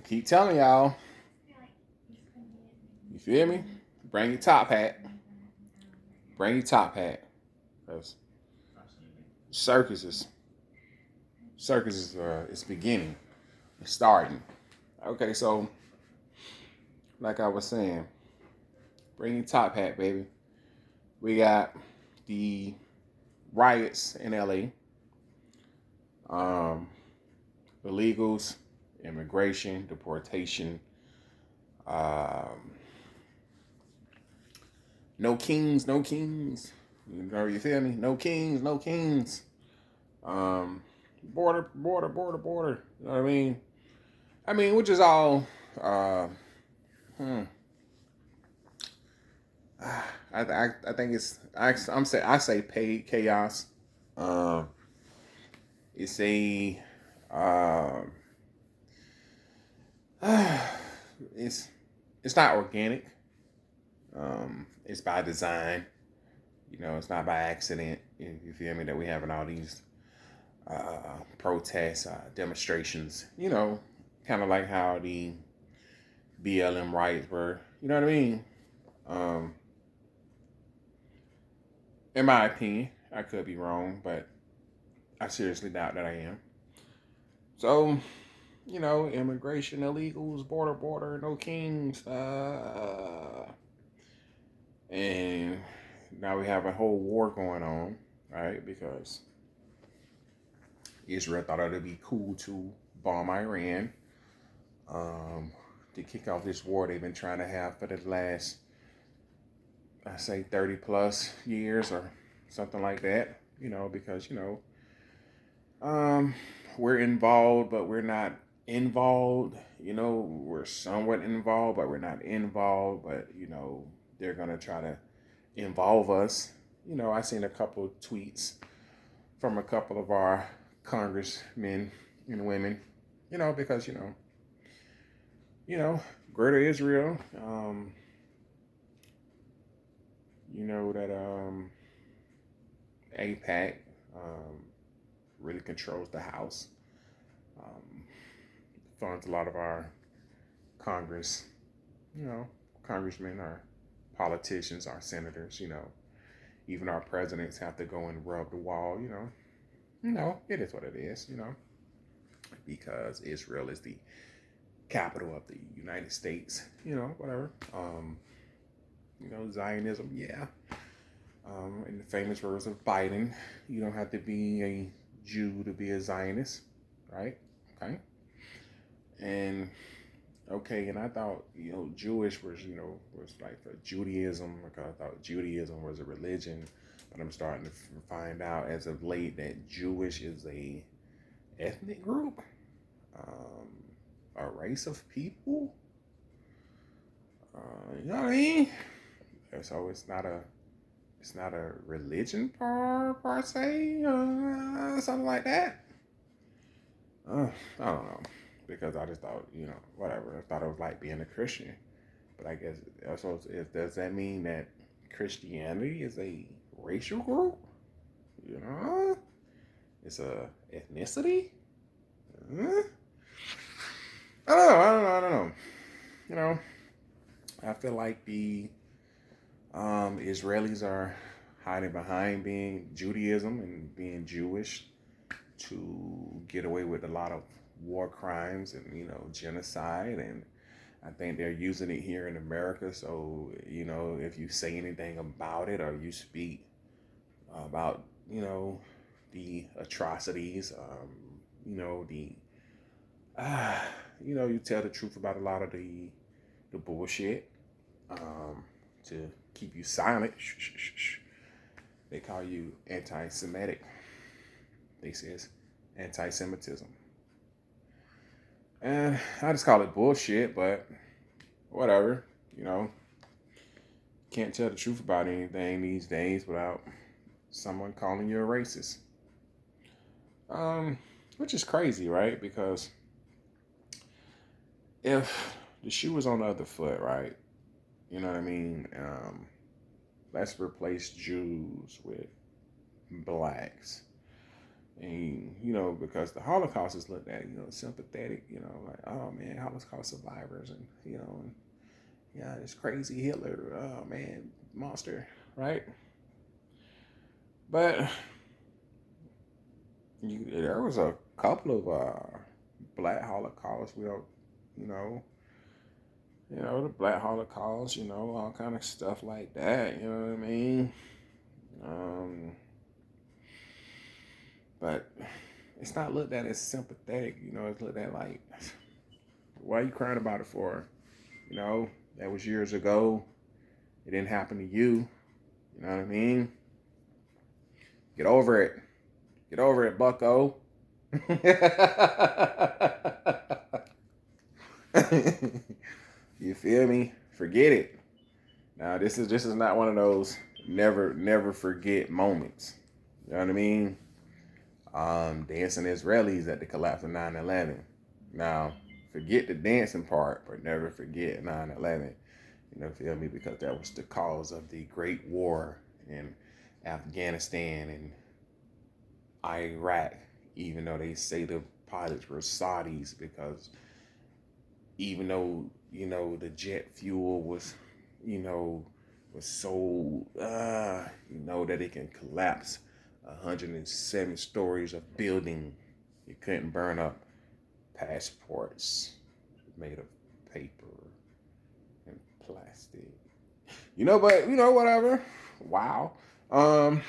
keep telling y'all. You feel me? Bring your top hat. Bring your top hat. Cause circuses, circuses, it's beginning, it's starting. Okay, so like I was saying, bring your top hat, baby. We got the riots in LA, um, illegals, immigration, deportation, um, no kings, no kings. You know, you feel me? No kings, no kings. Um, border. You know what I mean? Which is all. Uh, hmm. I think it's I say paid chaos. Um, it's a um, it's it's not organic. It's by design. You know, it's not by accident. You feel me? That we having all these protests, demonstrations. You know, kind of like how the BLM riots were. You know what I mean? Um, in my opinion, I could be wrong, but I seriously doubt that I am. So, you know, immigration, illegals, border, no kings, and now we have a whole war going on, right? Because Israel thought it'd be cool to bomb Iran, um, to kick off this war they've been trying to have for the last, I say, 30 plus years or something like that. You know, because um, we're involved, but we're not involved. You know, we're somewhat involved, but we're not involved. But they're gonna try to involve us. You know, I seen a couple of tweets from a couple of our congressmen and women. You know, because Greater Israel. You know that APAC really controls the House. Um, Funds a lot of our Congress, you know, congressmen, our politicians, our senators, even our presidents have to go and rub the wall, it is what it is, because Israel is the capital of the United States, whatever. Zionism, yeah. In the famous words of Biden, you don't have to be a Jew to be a Zionist, right? Okay. And okay, and I thought, Jewish was like for Judaism, because I thought Judaism was a religion, but I'm starting to find out as of late that Jewish is a ethnic group, a race of people. You know what I mean? So it's not a religion per se, something like that. I don't know, because I just thought, whatever. I thought it was like being a Christian, but I guess also, does that mean that Christianity is a racial group? It's a ethnicity. Huh? I don't know. You know, I feel like the Israelis are hiding behind being Judaism and being Jewish to get away with a lot of war crimes and genocide, and I think they're using it here in America. So if you say anything about it or you speak about the atrocities, the uh, you tell the truth about a lot of the bullshit, to keep you silent. Shh, shh, shh, shh. They call you anti-Semitic. They says anti-Semitism. And I just call it bullshit, but whatever. Can't tell the truth about anything these days without someone calling you a racist. Which is crazy, right? Because if the shoe was on the other foot, right? You know what I mean? Let's replace Jews with blacks. And, because the Holocaust is looked at, sympathetic, like, oh man, Holocaust survivors, and, yeah, this crazy Hitler, oh man, monster, right? But there was a couple of Black Holocausts. We don't, you know, the Black Holocaust. All kind of stuff like that. You know what I mean? Um, but it's not looked at as sympathetic. It's looked at like, why are you crying about it for? That was years ago. It didn't happen to you. You know what I mean? Get over it. Get over it, bucko. You feel me? Forget it. Now this is not one of those never forget moments. You know what I mean? Dancing Israelis at the collapse of 9/11. Now, forget the dancing part, but never forget 9/11. Feel me? Because that was the cause of the Great War in Afghanistan and Iraq, even though they say the pilots were Saudis, because even though, the jet fuel was, was so, that it can collapse 107 stories of building, it couldn't burn up passports made of paper and plastic. But, whatever. Wow. But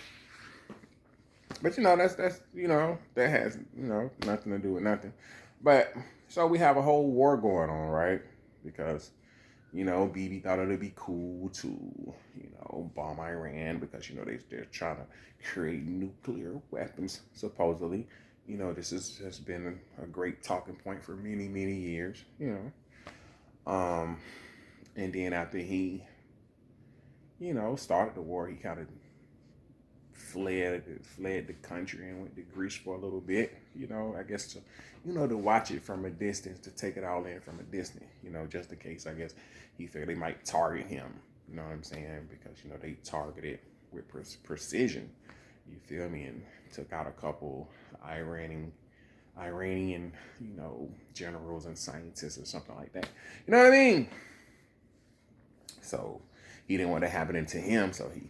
that's that has nothing to do with nothing. But so we have a whole war going on, right? Because Bibi thought it'd be cool to bomb Iran because they're trying to create nuclear weapons supposedly. This has been a great talking point for many years. And then after he started the war, he kind of fled the country and went to Greece for a little bit, I guess to watch it from a distance, to take it all in from a distance, just in case, I guess he figured they might target him, you know what I'm saying, because they targeted with precision, you feel me, and took out a couple Iranian generals and scientists or something like that, you know what I mean. So he didn't want that happening to him, so he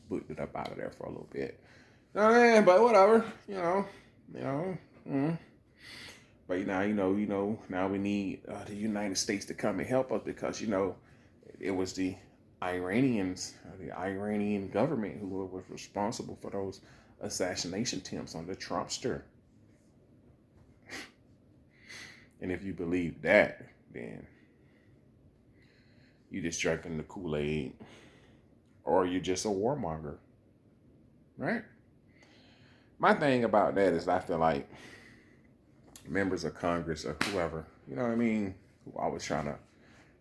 booked it up out of there for a little bit. But whatever, But now we need the United States to come and help us because it was the Iranians, the Iranian government who was responsible for those assassination attempts on the Trumpster. And if you believe that, then you just drinking the Kool-Aid, or you're just a warmonger, right? My thing about that is I feel like members of Congress or whoever, who always trying to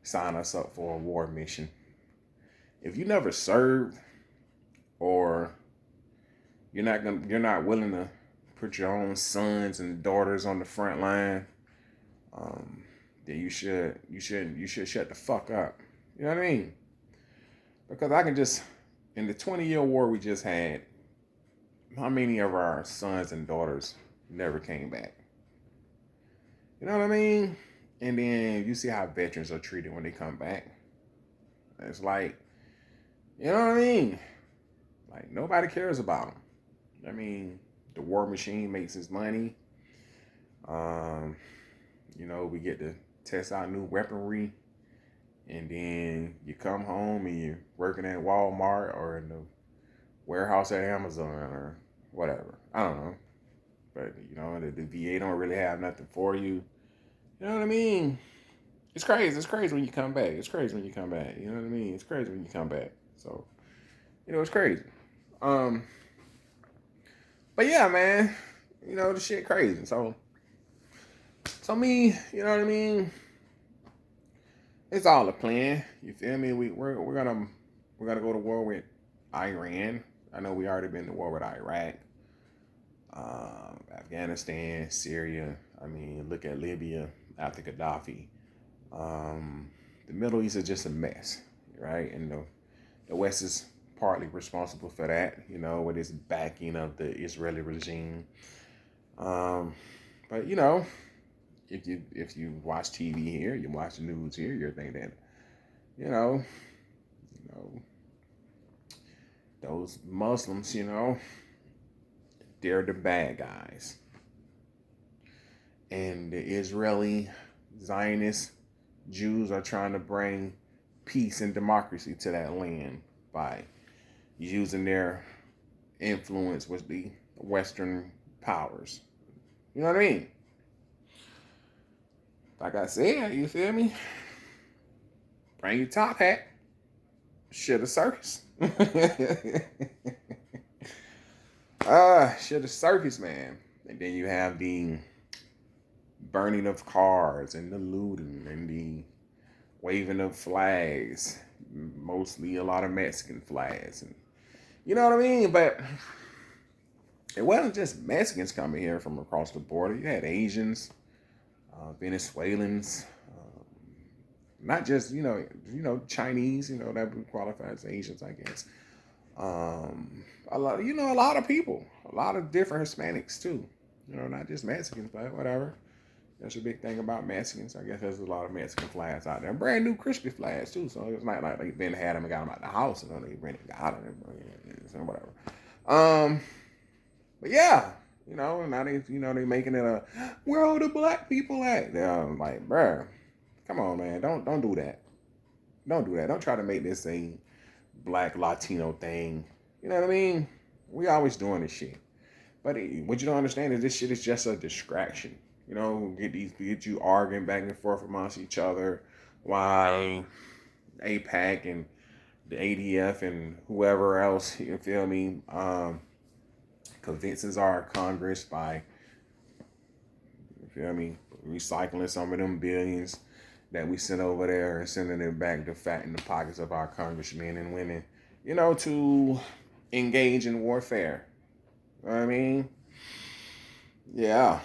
sign us up for a war mission. If you never served, or you're not willing to put your own sons and daughters on the front line, then you should shut the fuck up. You know what I mean? Because I can just, in the 20-year war we just had, how many of our sons and daughters never came back? You know what I mean? And then you see how veterans are treated when they come back. It's like, you know what I mean? Like, nobody cares about them. I mean, the war machine makes its money. We get to test out new weaponry. And then you come home and you're working at Walmart or in the warehouse at Amazon or whatever. I don't know. But, the VA don't really have nothing for you. You know what I mean? It's crazy. It's crazy when you come back. It's crazy when you come back. You know what I mean? It's crazy when you come back. So, it's crazy. But yeah, man. The shit crazy. So me, you know what I mean? It's all a plan. You feel me? We're gonna go to war with Iran. I know we already been to war with Iraq, Afghanistan, Syria. I mean, look at Libya after Gaddafi. The Middle East is just a mess, right? And the West is partly responsible for that, with its backing of the Israeli regime. Um, but if you watch TV here, you watch the news here, you're thinking that, you know, you know, those Muslims, they're the bad guys. And the Israeli Zionist Jews are trying to bring peace and democracy to that land by using their influence with the Western powers. You know what I mean? Like I said, you feel me? Bring your top hat. Shit a circus. Shit a circus, man. And then you have the burning of cars and the looting and the waving of flags. Mostly a lot of Mexican flags. And you know what I mean? But it wasn't just Mexicans coming here from across the border. You had Asians, Venezuelans, not just Chinese. That would qualify as Asians, I guess. A lot of people, a lot of different Hispanics too. Not just Mexicans, but whatever. That's a big thing about Mexicans. I guess there's a lot of Mexican flags out there. Brand new crispy flags too. So it's not like they've been had them and got them out the house and they went and got them and whatever. But yeah, now they making it a where are the black people at? They're like, bruh, come on, man, don't do that. Don't do that. Don't try to make this a black Latino thing. You know what I mean? We always doing this shit. But what you don't understand is this shit is just a distraction. Get you arguing back and forth amongst each other while APAC and the ADF and whoever else, you feel me, convinces our Congress by, you feel me, recycling some of them billions that we sent over there and sending it back to fatten the pockets of our congressmen and women, to engage in warfare. You know what I mean? Yeah.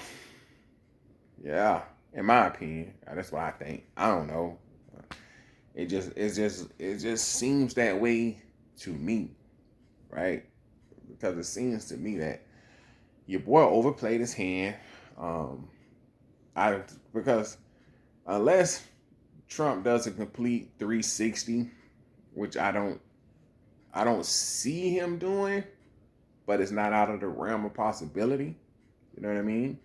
Yeah. In my opinion, that's what I think. I don't know. It just seems that way to me, right? Because it seems to me that your boy overplayed his hand. Because unless Trump does a complete 360, which I don't see him doing, but it's not out of the realm of possibility. You know what I mean?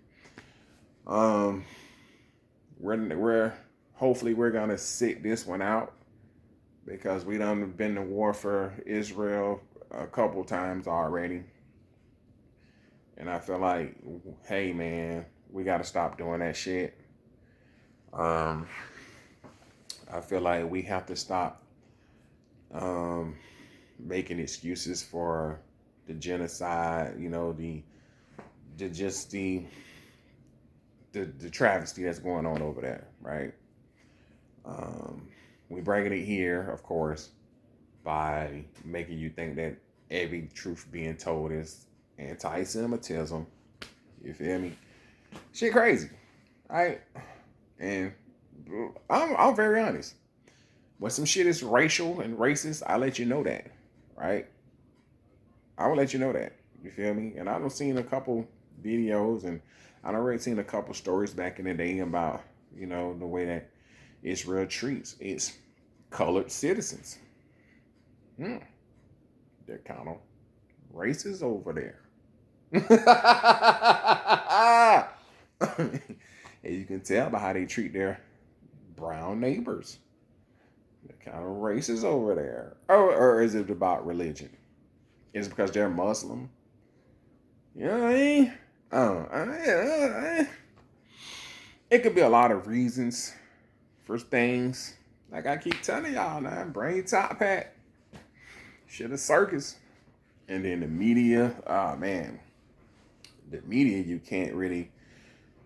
We're hopefully we're gonna sit this one out because we done been to war for Israel a couple times already, and I feel like, hey man, we gotta stop doing that shit. I feel like we have to stop making excuses for the genocide. The travesty that's going on over there, right? We bringing it here, of course, by making you think that every truth being told is anti-Semitism. You feel me? Shit crazy, right? And I'm very honest. When some shit is racial and racist, I let you know that, right? I will let you know that. You feel me? And I've seen a couple videos and I've already seen a couple stories back in the day about, the way that Israel treats its colored citizens. They're kind of racist over there. And you can tell by how they treat their brown neighbors. They're kind of racist over there. Or is it about religion? Is it because they're Muslim? You know what I mean? It could be a lot of reasons for things. Like I keep telling y'all now, bring your top hat. Shit a circus. And then the media, man. The media, you can't really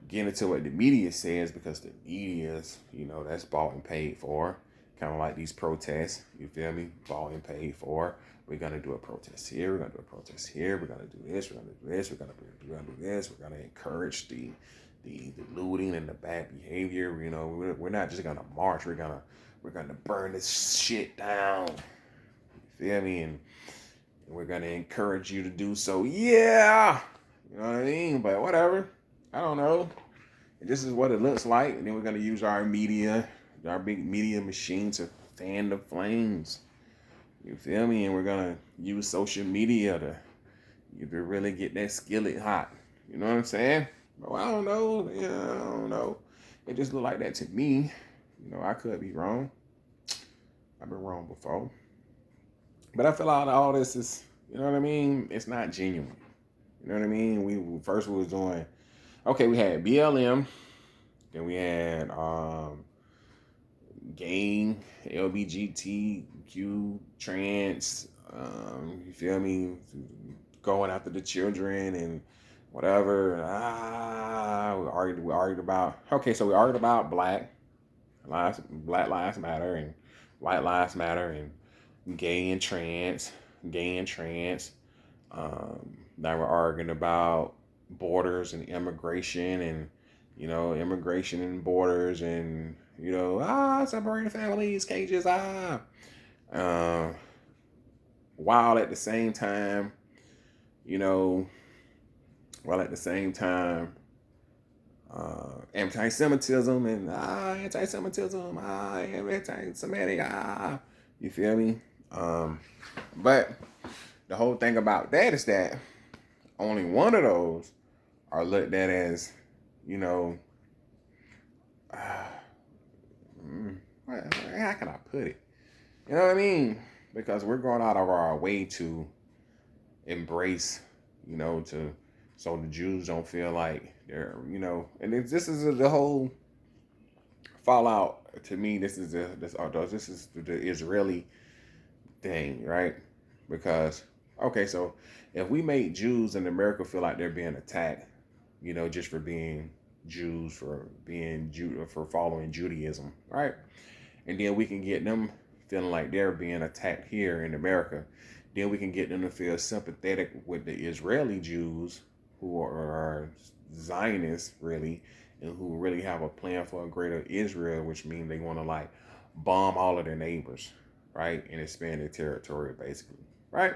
get into what the media says because the media's, that's bought and paid for. Kind of like these protests, you feel me? Bought and paid for. We're going to do a protest here. We're going to do a protest here. We're going to do this. We're going to do this. We're going to do this. We're going to encourage the looting and the bad behavior. We're not just going to march. We're going to burn this shit down. You feel me? And we're gonna encourage you to do so. Yeah, you know what I mean. But whatever, I don't know. This is what it looks like, and then we're gonna use our media, our big media machine to fan the flames. You feel me? And we're gonna use social media to really get that skillet hot. You know what I'm saying? Well, I don't know. Yeah, I don't know. It just looked like that to me. You know, I could be wrong. I've been wrong before. But I feel like all this is, you know what I mean? It's not genuine. You know what I mean? We was doing, okay, we had BLM, then we had gang, LBGTQ, trans, you feel me? Going after the children and whatever. We argued about, okay, so we argued about Black Lives Matter and White Lives Matter and gay and trans. Now we're arguing about borders and immigration and, you know, immigration and borders and, you know, separating families, cages, Uh, while at the same time, you know, while at the same time, anti-Semitism and anti-Semitism, anti-Semitic, you feel me? But the whole thing about that is that only one of those are looked at as, you know, how can I put it? You know what I mean? Because we're going out of our way to embrace, you know, so the Jews don't feel like they're, you know, and this is the whole fallout to me. This is the Israeli thing, right? Because okay, so if we make Jews in America feel like they're being attacked, you know, just for being Jews, for following Judaism, right? And then we can get them feeling like they're being attacked here in America. Then we can get them to feel sympathetic with the Israeli Jews who are Zionists, really, and who really have a plan for a greater Israel, which means they want to like bomb all of their neighbors, right? And expand their territory, basically, right?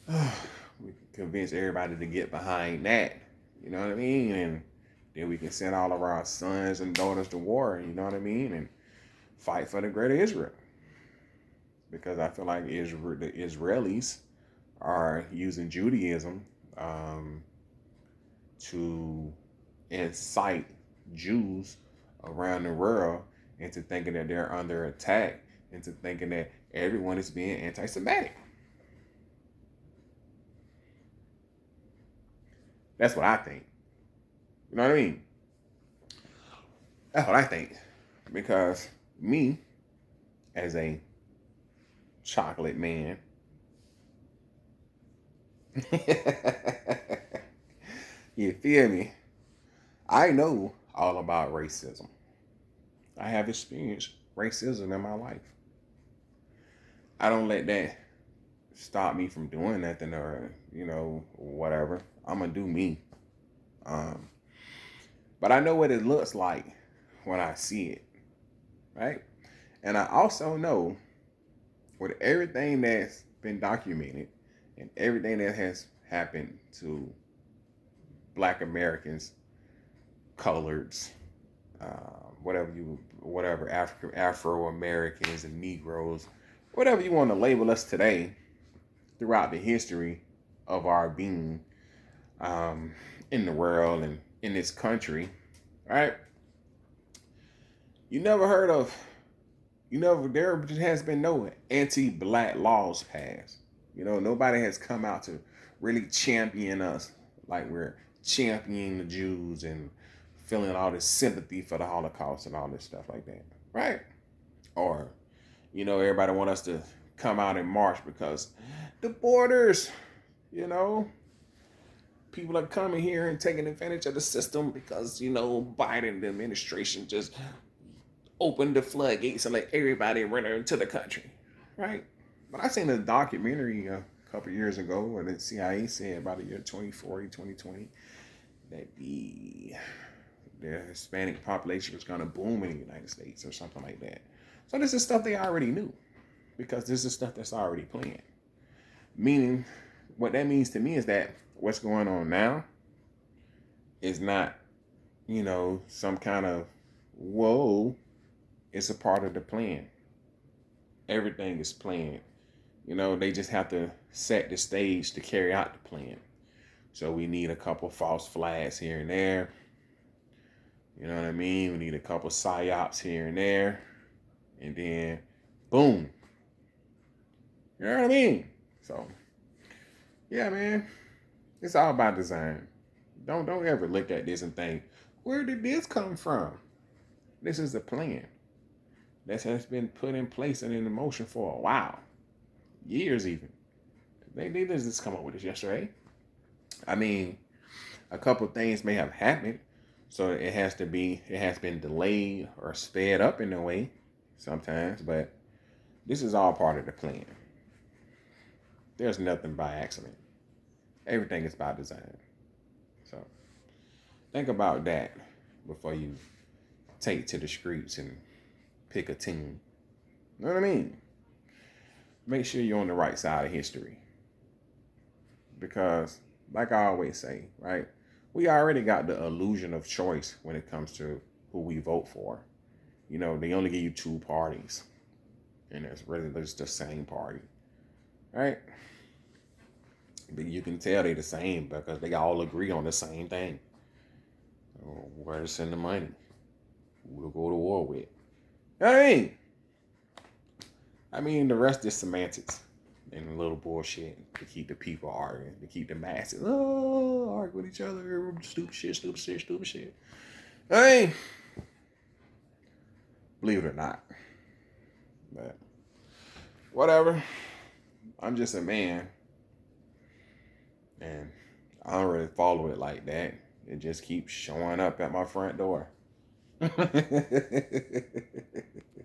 We can convince everybody to get behind that, you know what I mean? And then we can send all of our sons and daughters to war, you know what I mean? And fight for the greater Israel. Because I feel like the Israelis are using Judaism to incite Jews around the world into thinking that they're under attack, into thinking that everyone is being anti-Semitic. That's what I think. You know what I mean? That's what I think. Because me, as a chocolate man, you feel me? I know all about racism. I have experienced racism in my life. I don't let that stop me from doing nothing or, you know, whatever. I'm going to do me. But I know what it looks like when I see it, right? And I also know with everything that's been documented and everything that has happened to Black Americans, coloreds, whatever Afro Americans and Negroes, whatever you want to label us today, throughout the history of our being in the world and in this country, right? There has been no anti-Black laws passed. You know, nobody has come out to really champion us like we're championing the Jews and feeling all this sympathy for the Holocaust and all this stuff like that, right? Or, you know, everybody want us to come out and march because the borders, you know, people are coming here and taking advantage of the system because, you know, Biden, the administration just opened the floodgates and let everybody run into the country, right? But I seen a documentary a couple years ago where the CIA said about the year 2040, 2020, that the Hispanic population was going to boom in the United States or something like that. So this is stuff they already knew, because this is stuff that's already planned. Meaning, what that means to me is that what's going on now is not, some kind of whoa. It's a part of the plan. Everything is planned. They just have to set the stage to carry out the plan. So we need a couple false flags here and there. You know what I mean? We need a couple psyops here and there. And then, boom. You know what I mean? So, yeah, man. It's all about design. Don't ever look at this and think, where did this come from? This is the plan. That has been put in place and in motion for a while. Years even. They didn't just come up with this yesterday. I mean, a couple things may have happened, so it has been delayed or sped up in a way sometimes, but this is all part of the plan. There's nothing by accident. Everything is by design. So think about that before you take to the streets and pick a team. You know what I mean? Make sure you're on the right side of history. Because, like I always say, right? We already got the illusion of choice when it comes to who we vote for. They only give you two parties. And it's really just the same party. Right? But you can tell they're the same because they all agree on the same thing. So where to send the money? Who to go to war with? You know what I mean, the rest is semantics and a little bullshit to keep the people arguing, to keep the masses argue with each other, stupid shit. I mean, believe it or not, but whatever. I'm just a man, and I don't really follow it like that. It just keeps showing up at my front door.